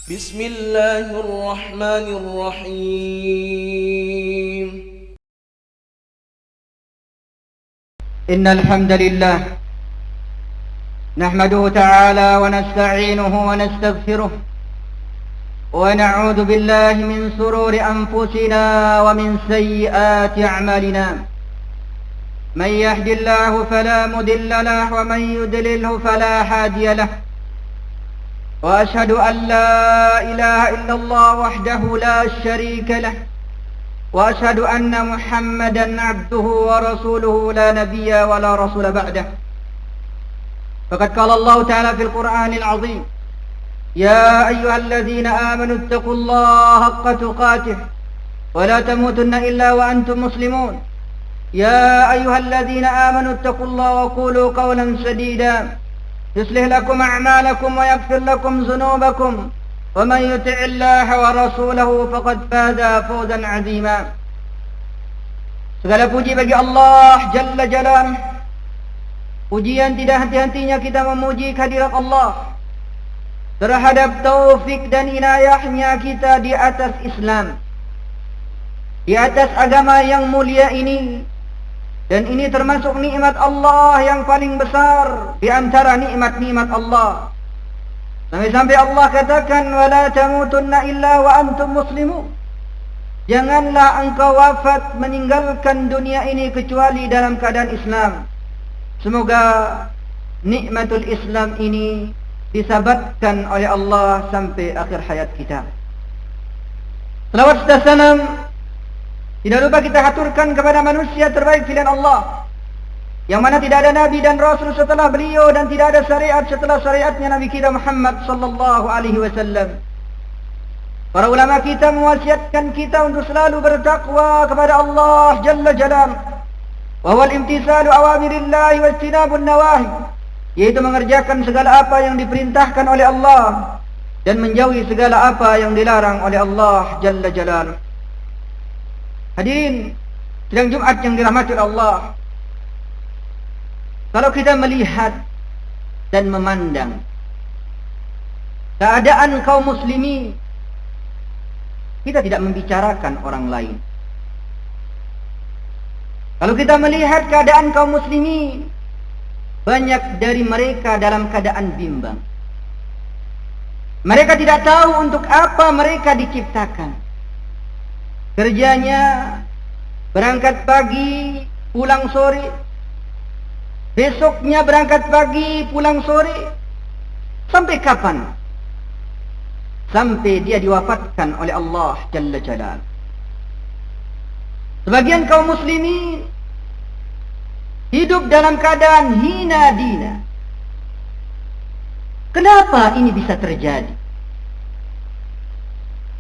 بسم الله الرحمن الرحيم إن الحمد لله نحمده تعالى ونستعينه ونستغفره ونعوذ بالله من شرور أنفسنا ومن سيئات أعمالنا. من يهد الله فلا مضل له ومن يضلله فلا هادي له. وأشهد أن لا إله إلا الله وحده لا شريك له. وأشهد أن محمدا عبده ورسوله لا نبي ولا رسول بعده. فقد قال الله تعالى في القرآن العظيم: يا أيها الذين آمنوا اتقوا الله حق تقاته ولا تموتن إلا وأنتم مسلمون. يا أيها الذين آمنوا اتقوا الله وقولوا قولا سديدا يصلح لكم أعمالكم ويغفر لكم ذنوبكم ومن يطع الله ورسوله فقد فاز فوزا عظيما. Segala puji bagi Allah Jalla Jalaluh. Pujian tidak henti-hentinya kita memuji kehadirat Allah terhadap taufik dan inayahnya kita di atas Islam, di atas agama yang mulia ini. Dan ini termasuk nikmat Allah yang paling besar di antara nikmat-nikmat Allah. Sampai-sampai Allah katakan, wala tamutunna illa wa antum muslimun. Janganlah engkau wafat meninggalkan dunia ini kecuali dalam keadaan Islam. Semoga nikmatul Islam ini disabatkan oleh Allah sampai akhir hayat kita. Salawat dan salam tidak lupa kita haturkan kepada manusia terbaik pilihan Allah, yang mana tidak ada Nabi dan Rasul setelah beliau, dan tidak ada syariat setelah syariatnya Nabi kita Muhammad sallallahu alaihi wasallam. Para ulama kita mewasiatkan kita untuk selalu bertakwa kepada Allah Jalla Jalaluh, wa huwa al-imtisalu awamirillah wa ijtinabun nawahi, yaitu mengerjakan segala apa yang diperintahkan oleh Allah dan menjauhi segala apa yang dilarang oleh Allah Jalla Jalaluh. Hadirin sidang Jumat yang dirahmati Allah, kalau kita melihat dan memandang keadaan kaum muslimin, kita tidak membicarakan orang lain. Kalau kita melihat keadaan kaum muslimin, banyak dari mereka dalam keadaan bimbang. Mereka tidak tahu untuk apa mereka diciptakan. Kerjanya berangkat pagi, pulang sore. Besoknya berangkat pagi, pulang sore. Sampai kapan? Sampai dia diwafatkan oleh Allah Jalla Jalaluh. Sebagian kaum muslimin hidup dalam keadaan hina dina. Kenapa ini bisa terjadi?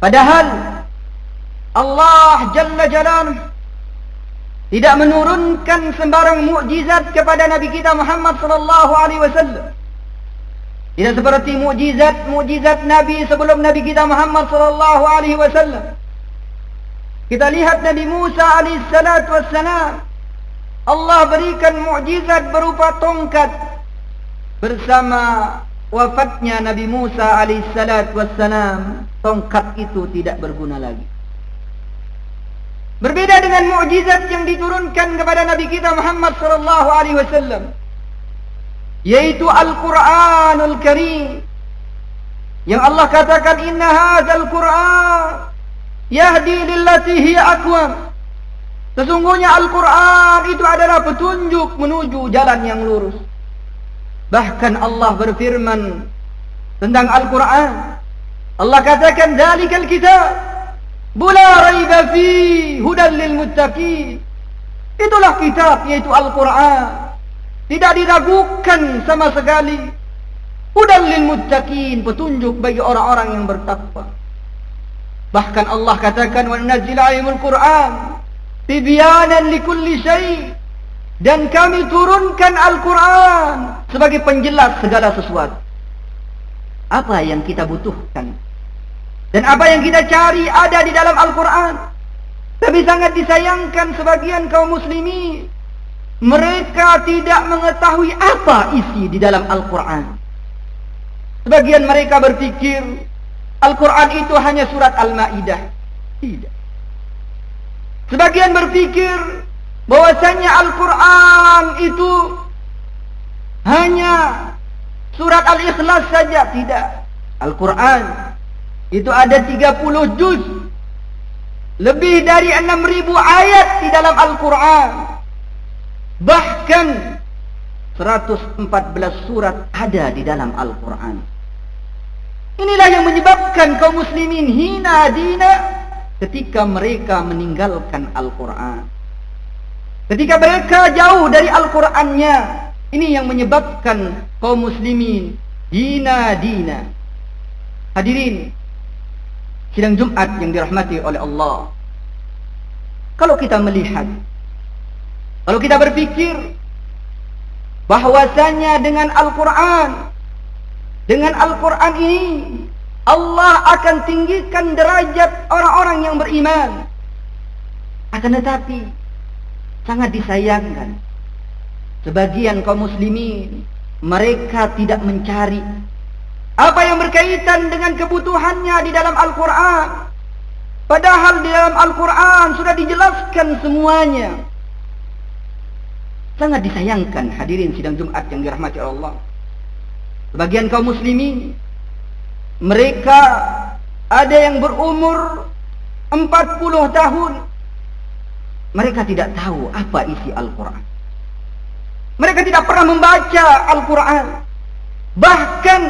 Padahal Allah Jalla Jalaluh tidak menurunkan sembarang mukjizat kepada Nabi kita Muhammad sallallahu alaihi wasallam. Tidak seperti mukjizat Nabi sebelum Nabi kita Muhammad sallallahu alaihi wasallam. Kita lihat Nabi Musa alaihi salatu wassalam, Allah berikan mukjizat berupa tongkat. Bersama wafatnya Nabi Musa alaihi salatu wassalam, tongkat itu tidak berguna lagi. Berbeda dengan mukjizat yang diturunkan kepada Nabi kita Muhammad sallallahu alaihi wasallam, yaitu Al-Qur'anul Karim, yang Allah katakan, inna hadzal Qur'an yahdi lillati hiya aqwam. Sesungguhnya Al-Qur'an itu adalah petunjuk menuju jalan yang lurus. Bahkan Allah berfirman tentang Al-Qur'an, Allah katakan, dzalikal kitab la raiba fi hudan lil muttaqin. Itulah kitab, yaitu Al-Qur'an, tidak diragukan sama sekali. Hudan lil muttaqin, petunjuk bagi orang-orang yang bertakwa. Bahkan Allah katakan, wa nunazzilu 'alaihimul Qur'an tibyanan likulli syai', dan kami turunkan Al-Qur'an sebagai penjelas segala sesuatu. Apa yang kita butuhkan dan apa yang kita cari ada di dalam Al-Quran. Tapi sangat disayangkan sebagian kaum muslimin, mereka tidak mengetahui apa isi di dalam Al-Quran. Sebagian mereka berpikir Al-Quran itu hanya surat Al-Ma'idah. Tidak. Sebagian berpikir bahwasanya Al-Quran itu hanya surat Al-Ikhlas saja. Tidak. Al-Quran itu ada 30 juz. Lebih dari 6.000 ayat di dalam Al-Quran. Bahkan 114 surat ada di dalam Al-Quran. Inilah yang menyebabkan kaum muslimin hina dina ketika mereka meninggalkan Al-Quran. Ketika mereka jauh dari Al-Qurannya, ini yang menyebabkan kaum muslimin hina dina. Hadirin sidang Jumat yang dirahmati oleh Allah. Kalau kita melihat, kalau kita berpikir bahwasanya dengan Al-Quran ini Allah akan tinggikan derajat orang-orang yang beriman. Akan tetapi sangat disayangkan, sebagian kaum muslimin mereka tidak mencari apa yang berkaitan dengan kebutuhannya di dalam Al-Quran. Padahal di dalam Al-Quran sudah dijelaskan semuanya. Sangat disayangkan, hadirin sidang Jumat yang dirahmati Allah. Sebagian kaum muslimin mereka ada yang berumur 40 tahun. Mereka tidak tahu apa isi Al-Quran. Mereka tidak pernah membaca Al-Quran. Bahkan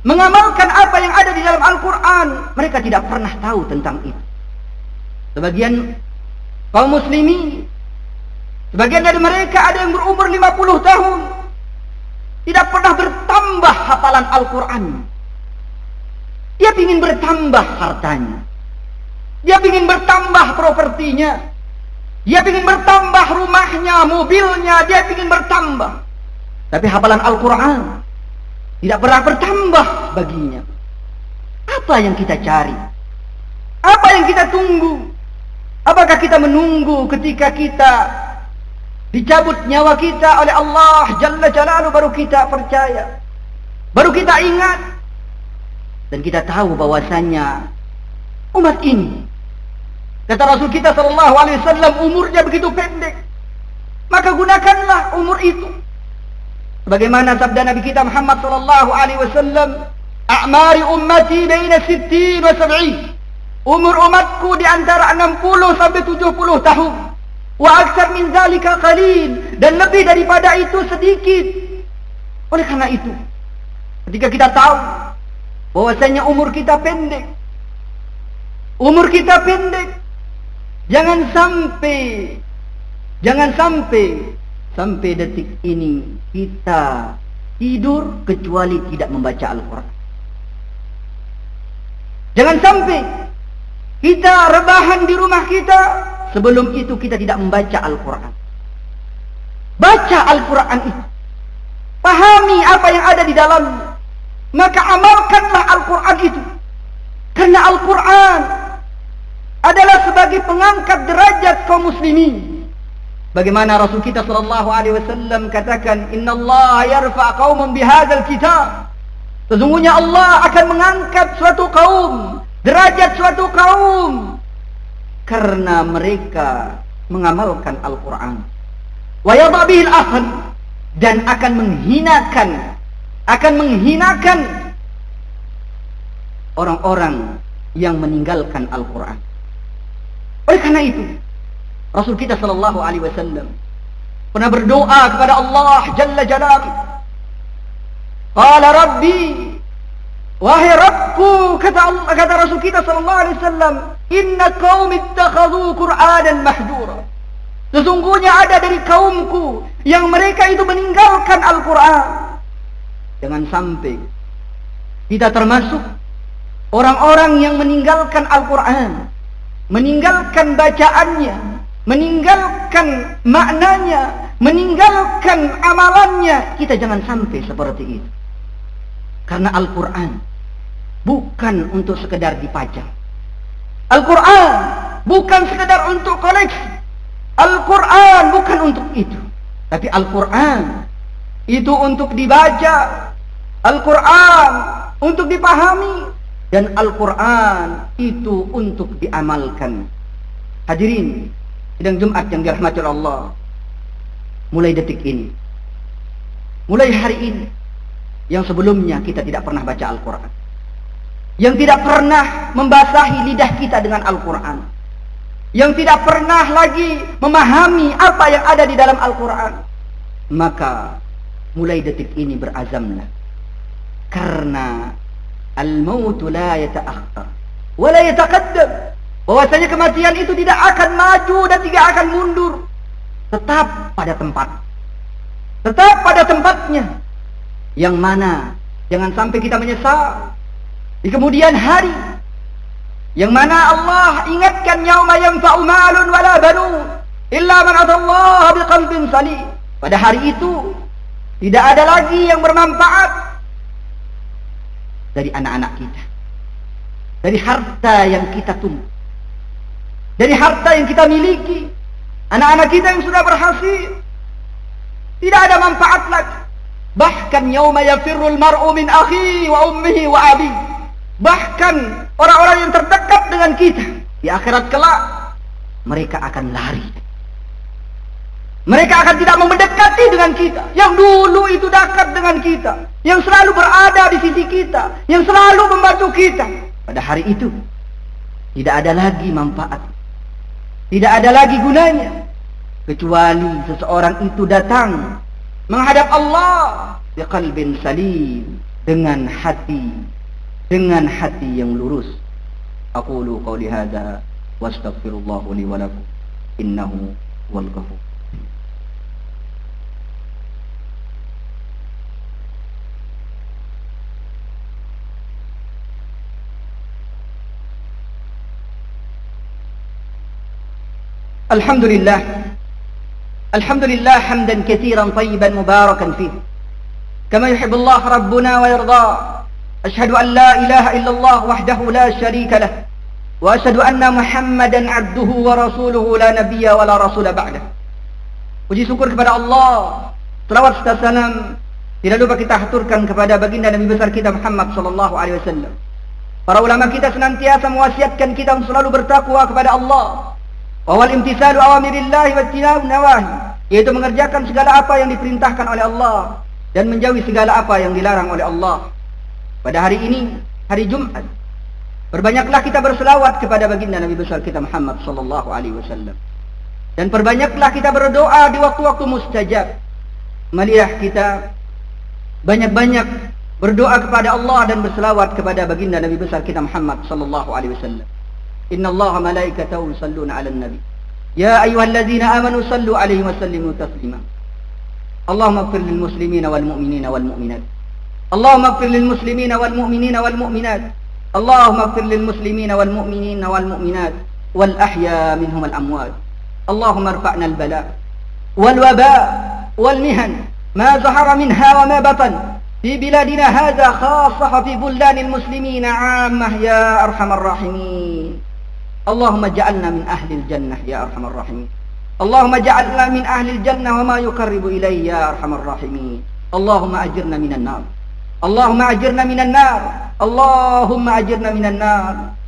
mengamalkan apa yang ada di dalam Al-Quran, mereka tidak pernah tahu tentang itu. Sebagian kaum muslimin, sebagian dari mereka ada yang berumur 50 tahun, tidak pernah bertambah hafalan Al-Quran. Dia ingin bertambah hartanya, dia ingin bertambah propertinya, dia ingin bertambah rumahnya, mobilnya, dia ingin bertambah. Tapi hafalan Al-Quran tidak pernah bertambah baginya. Apa yang kita cari? Apa yang kita tunggu? Apakah kita menunggu ketika kita dicabut nyawa kita oleh Allah Jalla Jalaluhu baru kita percaya, baru kita ingat, dan kita tahu bahwasanya umat ini, kata Rasul kita sallallahu alaihi wasallam, umurnya begitu pendek. Maka gunakanlah umur itu. Sebagaimana sabda Nabi kita Muhammad sallallahu alaihi wasallam, "A'mari ummati baina 60 wa 70." Umur umatku di antara 60 sampai 70 tahun. Wa aktsar min zalika qalil, dan lebih daripada itu sedikit. Oleh karena itu, ketika kita tahu bahwasanya umur kita pendek, jangan sampai detik ini kita tidur kecuali tidak membaca Al-Quran. Jangan sampai kita rebahan di rumah kita, sebelum itu kita tidak membaca Al-Quran. Baca Al-Quran itu, pahami apa yang ada di dalamnya, maka amalkanlah Al-Quran itu. Karena Al-Quran adalah sebagai pengangkat derajat kaum muslimin. Bagaimana Rasul kita sallallahu alaihi wasallam katakan, "Innallaha yarfa' qauman bihadzal kitab." Sesungguhnya Allah akan mengangkat suatu kaum, derajat suatu kaum, karena mereka mengamalkan Al-Quran. Wa yadha bihil akhar, dan akan menghinakan orang-orang yang meninggalkan Al-Quran. Oleh karena itu, Rasul kita sallallahu alaihi wasallam pernah berdoa kepada Allah Jalla Jalaluhu. Qala Rabbi, wahai Rabbku, kata Rasul kita sallallahu alaihi wasallam, "Inna qaumi ittakhadhu Qur'anan mahjura." Sesungguhnya ada dari kaumku yang mereka itu meninggalkan Al-Quran. Jangan sampai kita termasuk orang-orang yang meninggalkan Al-Quran, meninggalkan bacaannya, meninggalkan maknanya, meninggalkan amalannya. Kita jangan sampai seperti itu. Karena Al-Quran bukan untuk sekedar dipajang. Al-Quran bukan sekedar untuk koleksi. Al-Quran bukan untuk itu. Tapi Al-Quran itu untuk dibaca. Al-Quran untuk dipahami, dan Al-Quran itu untuk diamalkan. Hadirin sidang Jumat yang dirahmati Allah, mulai detik ini, mulai hari ini, yang sebelumnya kita tidak pernah baca Al-Quran, yang tidak pernah membasahi lidah kita dengan Al-Quran, yang tidak pernah lagi memahami apa yang ada di dalam Al-Quran, maka mulai detik ini berazamlah. Karena al-mautu la yata'akhkhar wa la yataqaddam, bahwasanya kematian itu tidak akan maju dan tidak akan mundur, tetap pada tempat, tetap pada tempatnya. Yang mana jangan sampai kita menyesal di kemudian hari, yang mana Allah ingatkan yauma yanfa'u malun wala banun illa man atallaha biqalbin salim. Pada hari itu tidak ada lagi yang bermanfaat dari anak-anak kita, dari harta yang kita tumbuh, dari harta yang kita miliki. Anak-anak kita yang sudah berhasil, tidak ada manfaat lagi. Bahkan yauma yafirrul mar'u min akhihi wa ummihi wa abihi, bahkan orang-orang yang terdekat dengan kita di akhirat kelak, mereka akan lari. Mereka akan tidak mendekati dengan kita. Yang dulu itu dekat dengan kita, yang selalu berada di sisi kita, yang selalu membantu kita. Pada hari itu tidak ada lagi manfaat, tidak ada lagi gunanya, kecuali seseorang itu datang menghadap Allah biqalbin salim, dengan hati yang lurus. Aqulu qawli hadza wa astaghfirullah li wa lakum innahu huwal ghafur. Alhamdulillah, alhamdulillah hamdan katsiran tayyiban mubarakan fihi kama yuhibbullah rabbuna wa yarda. Ashhadu an la ilaha illallah wahdahu la syarika lah, wa ashhadu anna Muhammadan abduhu wa rasuluhu la nabiyya wa la rasula ba'dah. Puji syukur kepada Allah, selawat serta salam tidak lupa kita haturkan kepada baginda Nabi besar kita Muhammad sallallahu alaihi wasallam. Para ulama kita senantiasa mewasiatkan kita untuk selalu bertakwa kepada Allah, wa wal imtisalu awamirillahi wa tinabun nawahi, yaitu mengerjakan segala apa yang diperintahkan oleh Allah dan menjauhi segala apa yang dilarang oleh Allah. Pada hari ini, hari Jumat, perbanyaklah kita berselawat kepada baginda Nabi besar kita Muhammad sallallahu alaihi wasallam, dan perbanyaklah kita berdoa di waktu-waktu mustajab. Marilah kita banyak-banyak berdoa kepada Allah dan berselawat kepada baginda Nabi besar kita Muhammad sallallahu alaihi wasallam. Inna Allah malaikatahu yusalluna 'alan nabi ya ayyuhalladzina amanu sallu 'alaihi wa sallimu taslima. Allahumma ighfir lil muslimina wal mu'minina wal mu'minat. Allahumma ighfir lil muslimina wal mu'minina wal mu'minat. Allahumma ighfir lil muslimina wal mu'minina wal mu'minat wal ahya minhum al amwat. Allahumma irfa'na al bala wal waba wal mihan ma zahara minha wa ma batan fi biladina hadha khassah fi buldanil muslimina 'ammah ya arhamar rahimin. Allahumma ja'alna min ahlil jannah ya arhamar rahimin. Allahumma ja'alna min ahlil jannah wa ma yuqarribu ilayhi ya arhamar rahimin. Allahumma ajirna minan nar. Allahumma ajirna minan nar. Allahumma ajirna minan nar.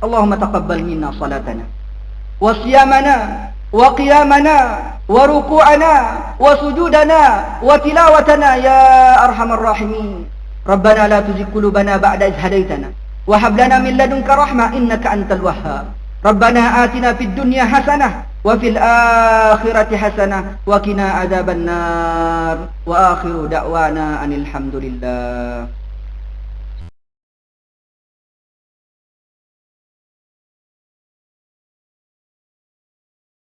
Allahumma taqabbal minna salatana wa siyamana wa qiyamana wa ruku'ana wa sujudana wa tilawatana ya arhamar rahimin. Rabbana la tuzigh qulubana ba'da idh hadaytana wa hab lana min ladunka rahmah innaka antal wahhab. Rabbana atina fid dunya hasanah wa fil akhirati hasanah wa qina adzaban nar. Wa akhiru da'wana anil hamdulillah.